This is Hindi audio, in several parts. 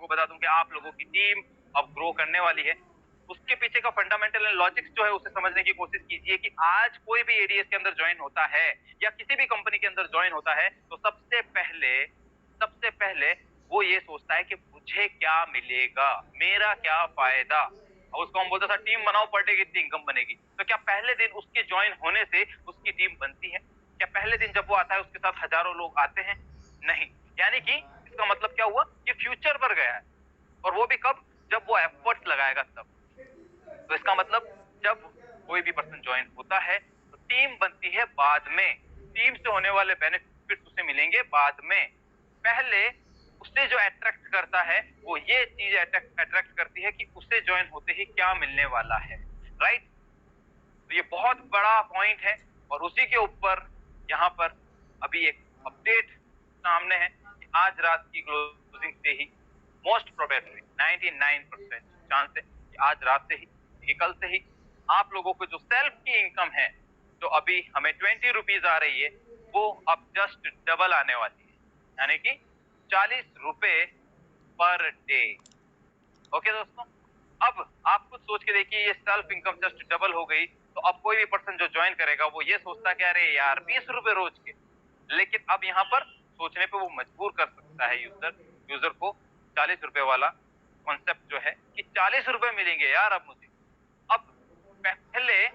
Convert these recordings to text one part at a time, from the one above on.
को बता दूं कि आप लोगों की टीम अब ग्रो करने वाली है। उसके पीछे का फंडामेंटल लॉजिक्स जो है उसे समझने की कोशिश कीजिए कि आज कोई भी एडीएस के अंदर ज्वाइन होता है या किसी भी कंपनी के अंदर ज्वाइन होता है तो सबसे पहले वो ये सोचता है कि मुझे क्या मिलेगा, मेरा क्या फायदा। और उसको हम बोलते हैं टीम बनाओ पर डे कितनी इनकम बनेगी। तो क्या पहले दिन उसके ज्वाइन होने से उसकी टीम बनती है? क्या पहले दिन जब वो आता है उसके साथ हजारों लोग आते हैं? नहीं। यानी कि इसका मतलब क्या हुआ कि फ्यूचर पर गया है, और वो भी कब? जब वो एफर्ट्स लगाएगा तब। तो इसका मतलब जब कोई भी पर्सन ज्वाइन होता है तो टीम बनती है बाद में, टीम से होने वाले बेनिफिट्स उसे मिलेंगे बाद में। पहले उसे जो अट्रैक्ट करता है वो ये चीज अट्रैक्ट करती है कि उसे ज्वाइन होते ही क्या मिलने वाला है, राइट। तो ये बहुत बड़ा पॉइंट है, और उसी के ऊपर यहाँ पर अभी एक अपडेट सामने है कि आज रात की क्लोजिंग से ही मोस्ट प्रोबेबली 99% चांस है कि आज रात से ही, कि कल से ही आप लोगों को जो सेल्फ की इनकम है जो अभी हमें 20 रुपीज आ रही है वो अब जस्ट डबल आने वाली है, यानी कि 40 रुपए पर डे। ओके दोस्तों, अब आप खुद सोच के देखिए, ये सेल्फ इनकम जस्ट डबल हो गई तो अब कोई भी पर्सन जो ज्वाइन करेगा वो ये सोचता है कि अरे यार 20 रुपए रोज के। लेकिन अब यहाँ पर सोचने पे वो मजबूर कर सकता है यूजर को 40 रुपए वाला कॉन्सेप्ट जो है कि 40 रुपए मिलेंगे यार अब मुझे। अब पहले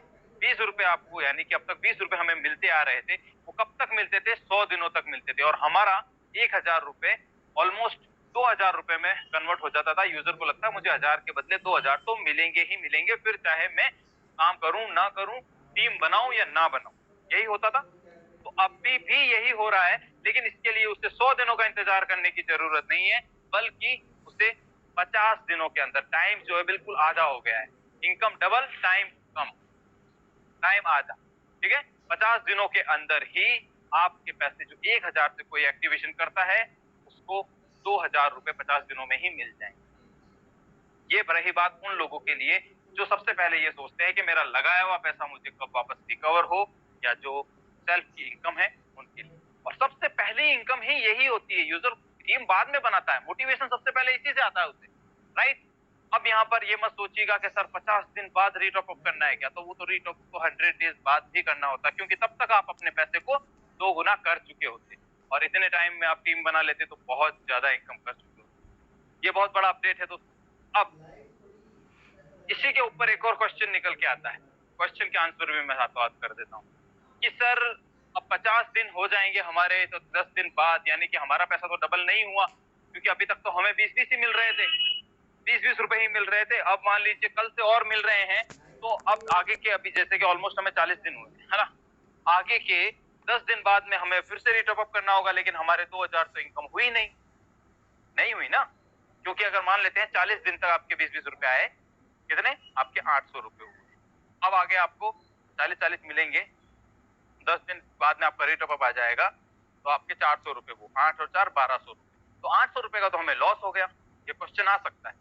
20 रुपए आपको, यानी कि अब तक 20 रुपए हमें मिलते आ रहे थे, वो कब तक मिलते थे? 100 दिनों तक मिलते थे, और हमारा 1000 रुपए ऑलमोस्ट 2000 रुपए में कन्वर्ट हो जाता था। यूजर को लगता है मुझे 1000 के बदले 2000 तो मिलेंगे ही मिलेंगे, फिर चाहे मैं काम करूं ना करूं, टीम बनाऊं या ना बनाऊं, यही होता था। तो अभी भी यही हो रहा है, लेकिन इसके लिए उसे 100 दिनों का इंतजार करने की जरूरत नहीं है, बल्कि उसे 50 दिनों के अंदर, टाइम जो है बिल्कुल आधा हो गया है, इनकम डबल टाइम कम, टाइम आधा, ठीक है। 50 दिनों के अंदर ही आपके पैसे जो 1000 से कोई एक्टिवेशन करता है उसको 2000 रुपए 50 दिनों में ही मिल जाएंगे। ये रही बात उन लोगों के लिए जो सबसे पहले ये सोचते हैं कि मेरा लगाया हुआ पैसा मुझे कब वापस रिकवर हो, या जो सेल्फ की इनकम है उनके लिए। और सबसे पहली इनकम ही यही होती है, यूजर टीम बाद में बनाता है, मोटिवेशन सबसे पहले इसी से आता है उसे, राइट। अब यहाँ पर ये मत सोचिएगा कि सर 50 दिन बाद रीटॉप अप करना है क्या, तो वो तो रीटॉप तो 100 डेज बाद भी करना होता, क्योंकि तब तक आप अपने पैसे को 2 गुना कर चुके होते, और इतने टाइम में आप टीम बना लेते तो बहुत ज्यादा इनकम कर चुके होते। ये बहुत बड़ा अपडेट है दोस्तों। अब इसी के ऊपर एक और क्वेश्चन निकल के आता है, क्वेश्चन के आंसर भी मैं हाथों हाथ कर देता हूँ कि सर अब 50 दिन हो जाएंगे हमारे, तो 10 दिन बाद यानी कि हमारा पैसा तो डबल नहीं हुआ, क्योंकि अभी तक तो हमें 20-20 ही मिल रहे थे, 20-20 रुपए ही मिल रहे थे। अब मान लीजिए कल से और मिल रहे हैं, तो अब आगे के, अभी जैसे कि ऑलमोस्ट हमें 40 दिन हुए है ना, आगे के 10 दिन बाद में हमें फिर से रिटॉप अप करना होगा, लेकिन हमारे 2000 तो इनकम हुई नहीं हुई ना, क्योंकि अगर मान लेते हैं 40 दिन तक आपके 20-20 रुपए आए, कितने? आपके 800 रुपए हुए। अब आगे आपको 40-40 मिलेंगे, 10 दिन बाद में आपका रेट ऑफ आ जाएगा, तो आपके 400 रुपए, वो 8 और 4 1200 रुपए, तो 800 रुपए का तो हमें लॉस हो गया। ये क्वेश्चन आ सकता है,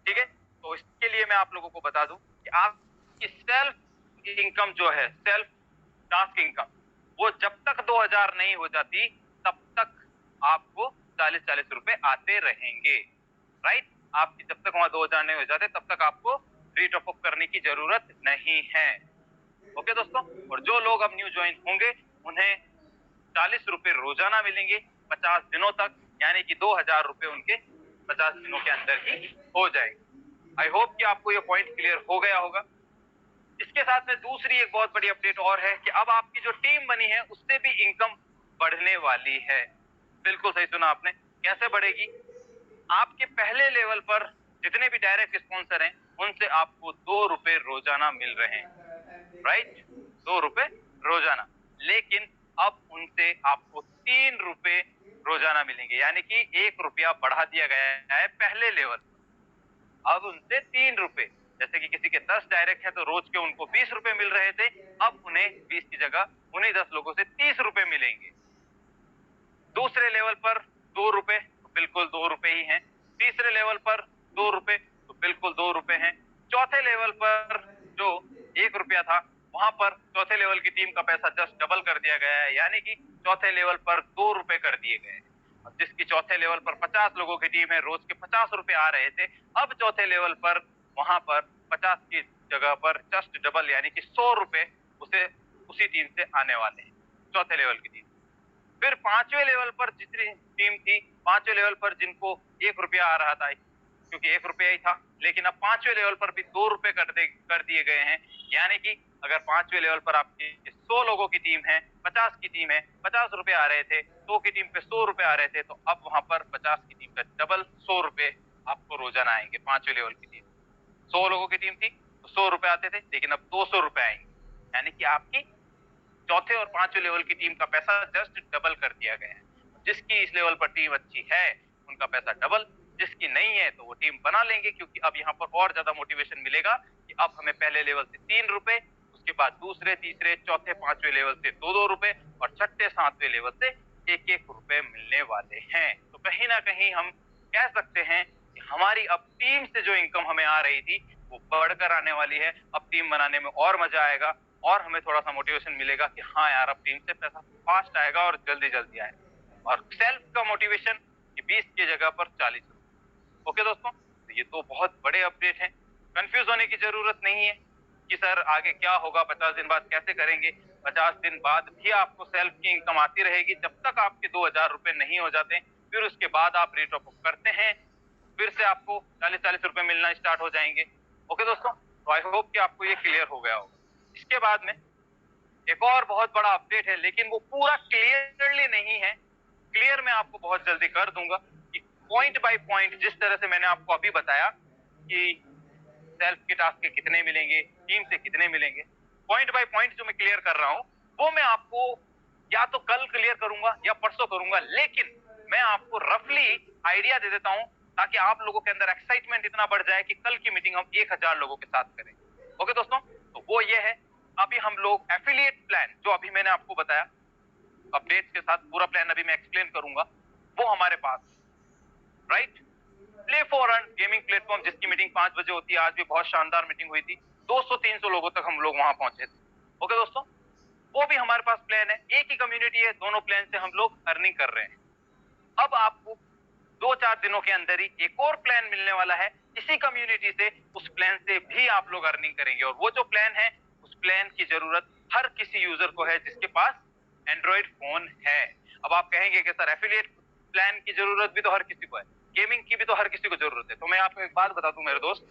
ठीक है। तो इसके लिए मैं आप लोगों को बता दूं कि आपकी सेल्फ इनकम जो है, सेल्फ टास्क इनकम, वो जब तक 2000 नहीं हो जाती तब तक आपको 40-40 रुपए आते रहेंगे, राइट। आपकी जब तक वहां 2000 नहीं हो जाते तब तक आपको रीटॉप अप करने की जरूरत नहीं है। ओके दोस्तों, और जो लोग अब न्यू ज्वाइन होंगे उन्हें 40 रुपए रोजाना मिलेंगे 50 दिनों तक, यानी कि 2000 रुपए उनके 50 दिनों के अंदर ही हो जाएंगे। आई होप कि आपको ये पॉइंट क्लियर हो गया होगा। इसके साथ में दूसरी एक बहुत बड़ी अपडेट और है कि अब आपकी जो टीम बनी है उससे भी इनकम बढ़ने वाली है। बिल्कुल सही सुना आपने। कैसे बढ़ेगी? आपके पहले लेवल पर जितने भी डायरेक्ट स्पॉन्सर हैं उनसे आपको 2 रुपए रोजाना मिल रहे हैं, राइट, 2 रुपए रोजाना। लेकिन अब उनसे आपको 3 रुपए रोजाना मिलेंगे, यानी कि 1 रुपया बढ़ा दिया गया है पहले लेवल। अब उनसे 3 रुपए, जैसे कि किसी के 10 डायरेक्ट है तो रोज के उनको 20 रुपए मिल रहे थे, अब उन्हें 20 की जगह उन्हीं 10 लोगों से 30 रुपए मिलेंगे। दूसरे लेवल पर 2 रुपए, तो बिल्कुल 2 रुपए ही हैं। तीसरे लेवल पर 2 रुपए, तो बिल्कुल 2 रुपए हैं। चौथे लेवल पर जो 1 रुपया था, वहां पर चौथे लेवल की टीम का पैसा जस्ट डबल कर दिया गया है, यानी कि चौथे लेवल पर 2 रुपए कर दिए गए हैं। अब जिसकी चौथे लेवल पर 50 लोगों की टीम है, रोज के 50 रुपए आ रहे थे। अब चौथे लेवल पर वहां पर 50 की जगह पर जस्ट डबल यानी कि 100 रुपए उसे उसी टीम से आने वाले हैं, चौथे लेवल की टीम। फिर पांचवें लेवल पर जितनी टीम थी, पांचवें लेवल पर जिनको 1 रुपया आ रहा था, क्योंकि 1 रुपया ही था, लेकिन अब पांचवें लेवल पर भी 2 रुपए कर दिए गए हैं। यानी कि अगर पांचवें लेवल पर आपकी 100 लोगों की टीम है, 50 की टीम है, 50 रुपए आ रहे थे, 100 की टीम पे 100 रुपए आ रहे थे, तो अब वहां पर 50 की टीम का डबल 100 रुपए आपको रोजाना आएंगे। पांचवें लेवल की टीम 100 लोगों की टीम थी तो 100 रुपए आते थे, लेकिन अब 200 रुपए आएंगे। यानी कि आपकी चौथे और पांचवें लेवल की टीम का पैसा जस्ट डबल कर दिया गया है। जिसकी इस लेवल पर टीम अच्छी है उनका पैसा डबल, जिसकी नहीं है तो वो टीम बना लेंगे, क्योंकि अब यहाँ पर और ज्यादा मोटिवेशन मिलेगा कि अब हमें पहले लेवल से 3 रुपए, उसके बाद दूसरे, तीसरे, चौथे, पांचवें लेवल से 2-2 रुपए और छठे, सातवें लेवल से 1-1 रुपए मिलने वाले हैं। तो कहीं ना कहीं हम कह सकते हैं कि हमारी अब टीम से जो इनकम हमें आ रही थी वो बढ़कर आने वाली है। अब टीम बनाने में और मजा आएगा और हमें थोड़ा सा मोटिवेशन मिलेगा कि हाँ यार, अब टीम से पैसा फास्ट आएगा और जल्दी जल्दी आएगा। और सेल्फ का मोटिवेशन कि 20 की जगह पर 40 रुपए। ओके दोस्तों, तो ये तो बहुत बड़े अपडेट हैं। कंफ्यूज होने की जरूरत नहीं है कि सर आगे क्या होगा, 50 दिन बाद कैसे करेंगे। 50 दिन बाद भी आपको सेल्फ की इनकम आती रहेगी जब तक आपके 2000 रुपए नहीं हो जाते। फिर उसके बाद आप रेट ऑफ करते हैं, फिर से आपको 40-40 रुपए मिलना स्टार्ट हो जाएंगे। ओके दोस्तों, तो आई होप कि आपको ये क्लियर हो गया होगा। इसके बाद में एक और बहुत बड़ा अपडेट है, लेकिन वो पूरा क्लियरली नहीं है। क्लियर मैं आपको बहुत जल्दी कर दूंगा कि पॉइंट बाय पॉइंट, जिस तरह से मैंने आपको अभी बताया कि सेल्फ के टास्क के कितने मिलेंगे, टीम से कितने मिलेंगे, पॉइंट बाय पॉइंट जो मैं क्लियर कर रहा हूं वो मैं आपको या तो कल क्लियर करूंगा या परसों करूंगा, लेकिन मैं आपको रफली आइडिया दे देता हूं ताकि आप लोगों के अंदर एक्साइटमेंट इतना बढ़ जाए कि कल की मीटिंग हम 1000 लोगों के साथ करें। ओके दोस्तों, तो वो ये है। अभी हम लोग एफिलिएट प्लान जो अभी मैंने आपको बताया अपडेट्स के साथ, पूरा प्लान अभी मैं एक्सप्लेन करूंगा, वो हमारे पास right. Play for earn gaming platform जिसकी मीटिंग 5 बजे होती है, आज भी बहुत शानदार मीटिंग हुई थी, 200-300 लोगों तक हम लोग वहां पहुंचे थे। ओके दोस्तों, वो भी हमारे पास प्लान है, एक ही कम्युनिटी है, दोनों प्लान से हम लोग अर्निंग कर रहे हैं। अब आपको 2-4 दिनों के अंदर ही एक और प्लान मिलने वाला है इसी कम्युनिटी से, उस प्लान से भी आप लोग अर्निंग करेंगे। और वो जो प्लान है, उस प्लान की जरूरत हर किसी यूजर को है जिसके पास एंड्रॉइड फोन है। अब आप कहेंगे कि सर एफिलिएट प्लान की जरूरत भी तो हर किसी को है, गेमिंग की भी तो हर किसी को जरूरत है। तो मैं आपको एक बात बता दूं मेरे दोस्त,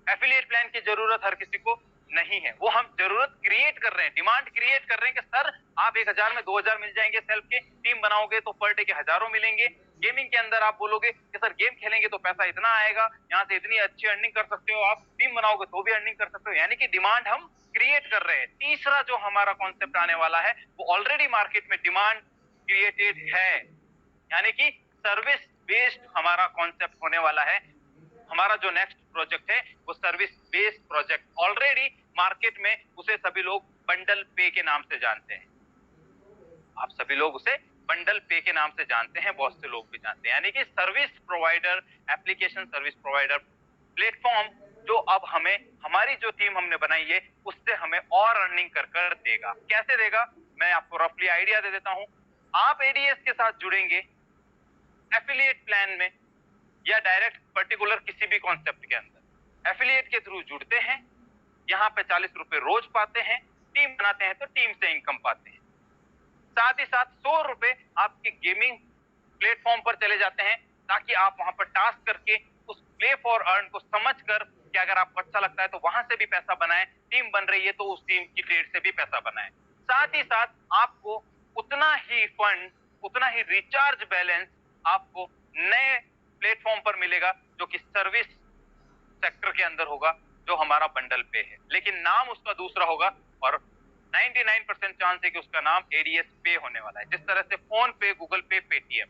एफिलिएट प्लान की जरूरत हर किसी को नहीं है। वो हम जरूरत क्रिएट कर रहे हैं, डिमांड क्रिएट कर रहे हैं कि सर आप 1000 में 2000 मिल जाएंगे, सेल्फ के टीम बनाओगे तो पर डे के हजारों मिलेंगे। गेमिंग के अंदर आप बोलोगे कि सर गेम खेलेंगे तो पैसा इतना आएगा, यहाँ से इतनी अच्छी अर्निंग कर सकते हो, आप टीम बनाओगे तो भी अर्निंग कर सकते हो। यानी कि डिमांड हम क्रिएट कर रहे हैं। तीसरा जो हमारा कॉन्सेप्ट आने वाला है वो ऑलरेडी मार्केट में डिमांड क्रिएटेड है, यानी कि सर्विस बेस्ड हमारा कॉन्सेप्ट होने वाला है। हमारा जो नेक्स्ट प्रोजेक्ट है वो service based project, already market में उसे सभी लोग बंडल पे के नाम से जानते हैं। आप सभी लोग उसे बंडल पे के नाम से जानते हैं, बहुत से लोग भी जानते हैं। यानी कि service provider, application service provider platform जो अब हमें हमारी जो टीम हमने बनाई है उससे हमें और अर्निंग कर कर देगा। कैसे देगा, मैं आपको रफली आइडिया दे देता हूं। आप एडीएस के साथ जुड़ेंगे एफिलिएट प्लान में या डायरेक्ट पर्टिकुलर किसी भी कॉन्सेप्ट के अंदर, एफिलिएट के थ्रू जुड़ते हैं, यहाँ पे 40 रुपए रोज पाते हैं, टीम बनाते हैं तो टीम से इनकम पाते हैं। साथ ही साथ 100 रुपए आपके गेमिंग प्लेटफॉर्म पर चले जाते हैं ताकि आप वहां पर टास्क करके उस प्ले फॉर अर्न को समझकर कि अगर आपको अच्छा लगता है तो वहां से भी पैसा बनाएं, टीम बन रही है तो उस टीम की ट्रेड से भी पैसा बनाएं। साथ ही साथ आपको उतना ही फंड, उतना ही रिचार्ज बैलेंस आपको नए प्लेटफॉर्म पर मिलेगा जो कि सर्विस सेक्टर के अंदर होगा, जो हमारा बंडल पे है, लेकिन नाम उसका दूसरा होगा और 99% चांस है कि उसका नाम एडीएस पे होने वाला है। जिस तरह से फोन पे, गूगल पे, पेटीएम,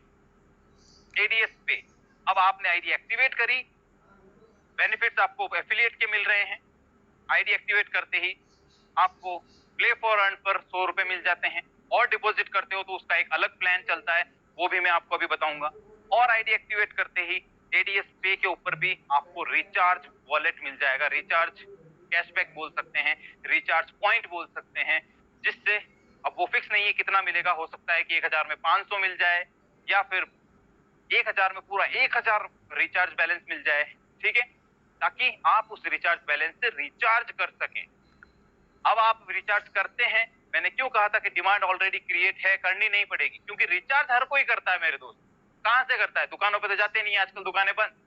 एडीएस पे। अब आपने आईडी एक्टिवेट करी, बेनिफिट्स आपको एफिलिएट के मिल रहे हैं। आईडी एक्टिवेट करते ही आपको प्ले फॉर अर्न पर 100 रुपए मिल जाते हैं, और डिपॉजिट करते हो तो उसका एक अलग प्लान चलता है, वो भी मैं आपको अभी बताऊंगा। और आईडी एक्टिवेट करते ही एडीएस पे के ऊपर भी आपको रिचार्ज वॉलेट मिल जाएगा, रिचार्ज कैशबैक बोल सकते हैं, रिचार्ज पॉइंट बोल सकते हैं, जिससे अब वो फिक्स नहीं है कितना मिलेगा, हो सकता है कि 1000 में 500 मिल जाए या फिर 1000 में पूरा 1000 रिचार्ज बैलेंस मिल जाए, ठीक है, ताकि आप उस रिचार्ज बैलेंस से रिचार्ज कर सकें। अब आप रिचार्ज करते हैं, मैंने क्यों कहा था कि डिमांड ऑलरेडी क्रिएट है, करनी नहीं पड़ेगी, क्योंकि रिचार्ज हर कोई करता है मेरे दोस्त। कहां से करता है? दुकानों पे तो जाते नहीं, आजकल दुकानें बंद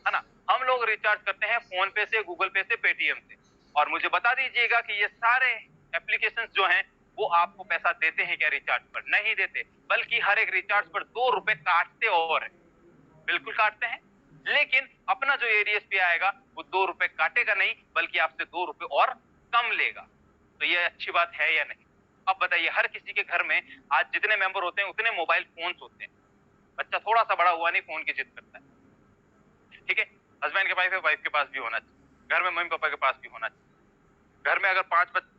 है ना। हम लोग रिचार्ज करते हैं फोन पे से, गूगल पे से, पेटीएम से। और मुझे बता दीजिएगा कि ये सारे एप्लीकेशंस जो हैं वो आपको पैसा देते हैं क्या रिचार्ज पर? नहीं देते, बल्कि हर एक रिचार्ज पर 2 रुपए काटते और है, बिल्कुल काटते हैं। लेकिन अपना जो एडीएस पे आएगा वो 2 रुपए काटेगा नहीं, बल्कि आपसे 2 रुपए और कम लेगा। तो ये अच्छी बात है या नहीं? अब बताइए, हर किसी के घर में आज जितने मेंबर होते हैं उतने मोबाइल फोन्स होते हैं। बच्चा थोड़ा सा बड़ा हुआ नहीं फोन की जिद करता है, ठीक है। हस्बैंड के पास है, वाइफ के पास भी होना चाहिए, घर में मम्मी पापा के पास भी होना चाहिए। घर में अगर 5 बच्चे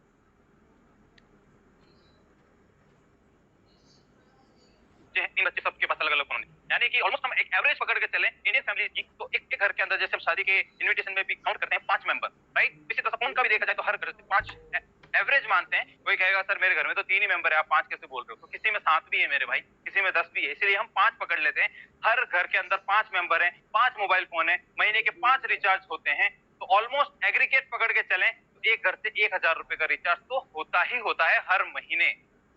हैं, 3 बच्चे, सबके पास अलग अलग फोन है, यानी कि ऑलमोस्ट हम एक एवरेज पकड़ के चले इंडियन फैमिली की, तो एक घर के अंदर जैसे हम शादी के इन्विटेशन में भी काउंट करते हैं 5 मेंबर, राइट। इसी तरह फोन का भी देखा जाए तो हर घर से 5 एवरेज मानते हैं। कोई कहेगा सर मेरे घर में तो 3 ही मेंबर है, आप 5 कैसे बोल रहे हो? तो किसी में 7 भी है मेरे भाई, किसी में 10 भी है, इसलिए हम 5 पकड़ लेते हैं। हर घर के अंदर 5 मेंबर हैं, 5 मोबाइल फोन है, महीने के 5 रिचार्ज होते हैं, तो ऑलमोस्ट एग्रीगेट पकड़ के चलें तो एक घर से 1000 रुपए का रिचार्ज तो होता ही होता है हर महीने।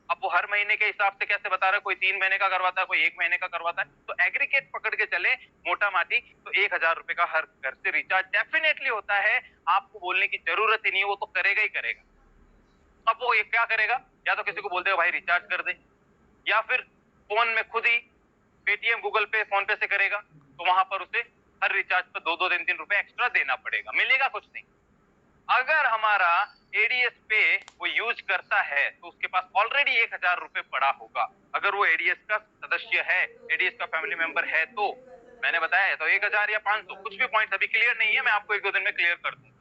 अब वो हर महीने के हिसाब से कैसे बता रहा है, कोई 3 महीने का करवाता है, कोई 1 महीने का करवाता है, तो एग्रीगेट पकड़ के चले मोटा माटी, तो 1000 रुपए का हर घर से रिचार्ज डेफिनेटली होता है। आपको बोलने की जरूरत ही नहीं है, वो तो करेगा ही करेगा। अब वो ये क्या करेगा, या तो किसी को बोल देगा भाई रिचार्ज कर दे, या फिर फोन में खुद ही पेटीएम, गूगल पे, फोन पे से करेगा, तो वहां पर उसे हर रिचार्ज पर 2-2, 3-3 रुपए एक्स्ट्रा देना पड़ेगा, मिलेगा कुछ नहीं। अगर हमारा एडीएस पे वो यूज करता है तो उसके पास ऑलरेडी 1000 रुपए पड़ा होगा। अगर वो एडीएस का सदस्य है, एडीएस का फैमिली मेंबर है, तो मैंने बताया है तो 1000 या 500, कुछ भी पॉइंट अभी क्लियर नहीं है, मैं आपको 1-2 दिन में क्लियर कर दूंगा,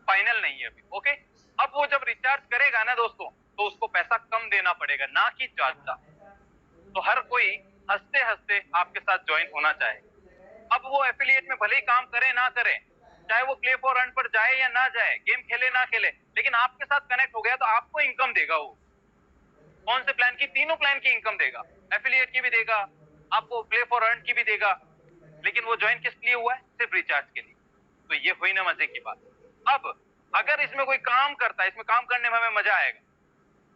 फाइनल नहीं है अभी, ओके। अब वो जब रिचार्ज करेगा ना दोस्तों, तो उसको पैसा कम देना पड़ेगा, ना कि ज्यादा। तो हर कोई हंसते हंसते आपके साथ ज्वाइन होना चाहे। अब वो एफिलिएट में भले ही काम करे ना करे, चाहे वो प्ले फॉर अर्न पर जाए या ना जाए, गेम खेले ना खेले, लेकिन आपके साथ कनेक्ट हो गया तो आपको इनकम देगा वो। कौन से प्लान की? तीनों प्लान की इनकम देगा, एफिलिएट की भी देगा, आपको प्ले फॉर अर्न की भी देगा। लेकिन वो ज्वाइन किस लिए हुआ है? सिर्फ रिचार्ज के लिए। तो ये हुई ना मजे की बात। अब अगर इसमें कोई काम करता है, इसमें काम करने में हमें मजा आएगा।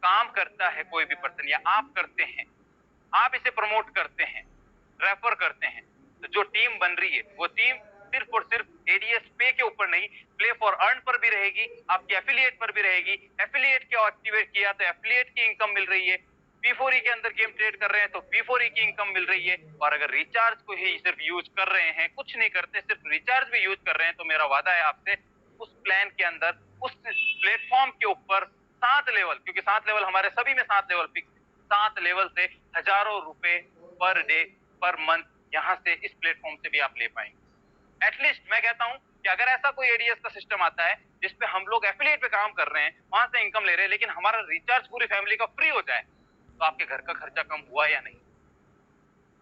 काम करता है कोई भी पर्सन, या आप करते हैं, आप इसे प्रमोट करते हैं, रेफर करते हैं, तो जो टीम बन रही है वो टीम सिर्फ और सिर्फ एडीएस पे के ऊपर नहीं, प्ले फॉर अर्न पर भी रहेगी, आपकी एफिलिएट पर भी रहेगी। एफिलिएट को एक्टिवेट किया तो एफिलिएट की इनकम मिल रही है, P4E के अंदर गेम ट्रेड कर रहे हैं तो P4E की इनकम मिल रही है। और अगर रिचार्ज को ही सिर्फ यूज कर रहे हैं, कुछ नहीं करते, सिर्फ रिचार्ज भी यूज कर रहे हैं, तो मेरा वादा है आपसे, उस प्लान के अंदर, उस प्लेटफॉर्म के ऊपर 7 लेवल, क्योंकि 7 लेवल हमारे सभी में 7 लेवल फिक्स, 7 लेवल से हजारों रुपए पर डे, पर मंथ, यहां से इस प्लेटफॉर्म से भी आप ले पाएंगे। एटलीस्ट मैं कहता हूं कि अगर ऐसा कोई एडीएस का सिस्टम आता है जिसपे हम लोग एफिलिएट पे काम कर रहे हैं, वहां से इनकम ले रहे हैं, लेकिन हमारा रिचार्ज पूरी फैमिली का फ्री हो जाए, तो आपके घर का खर्चा कम हुआ या नहीं?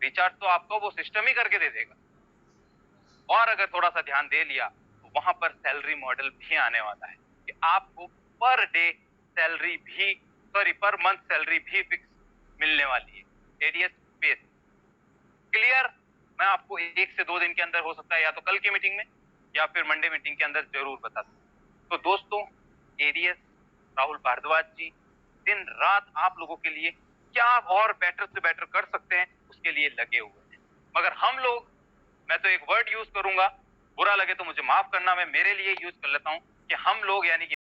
रिचार्ज तो आपको वो सिस्टम ही करके दे देगा। और अगर थोड़ा सा ध्यान दे लिया तो वहां पर सैलरी मॉडल भी आने वाला है कि आपको पर डे सैलरी भी, सॉरी पर मंथ सैलरी भी फिक्स मिलने वाली है एडीएस बेस। क्लियर? मैं आपको 1 से 2 दिन के अंदर, हो सकता है या तो कल की मीटिंग में या फिर मंडे मीटिंग के अंदर जरूर बता दूं। तो दोस्तों, एडीएस राहुल भारद्वाज जी दिन रात आप लोगों के लिए क्या और बेटर से बेटर कर सकते हैं उसके लिए लगे हुए हैं। मगर हम लोग, मैं तो एक वर्ड यूज करूंगा, बुरा लगे तो मुझे माफ करना, मैं मेरे लिए यूज कर लेता हूं कि हम लोग, यानी कि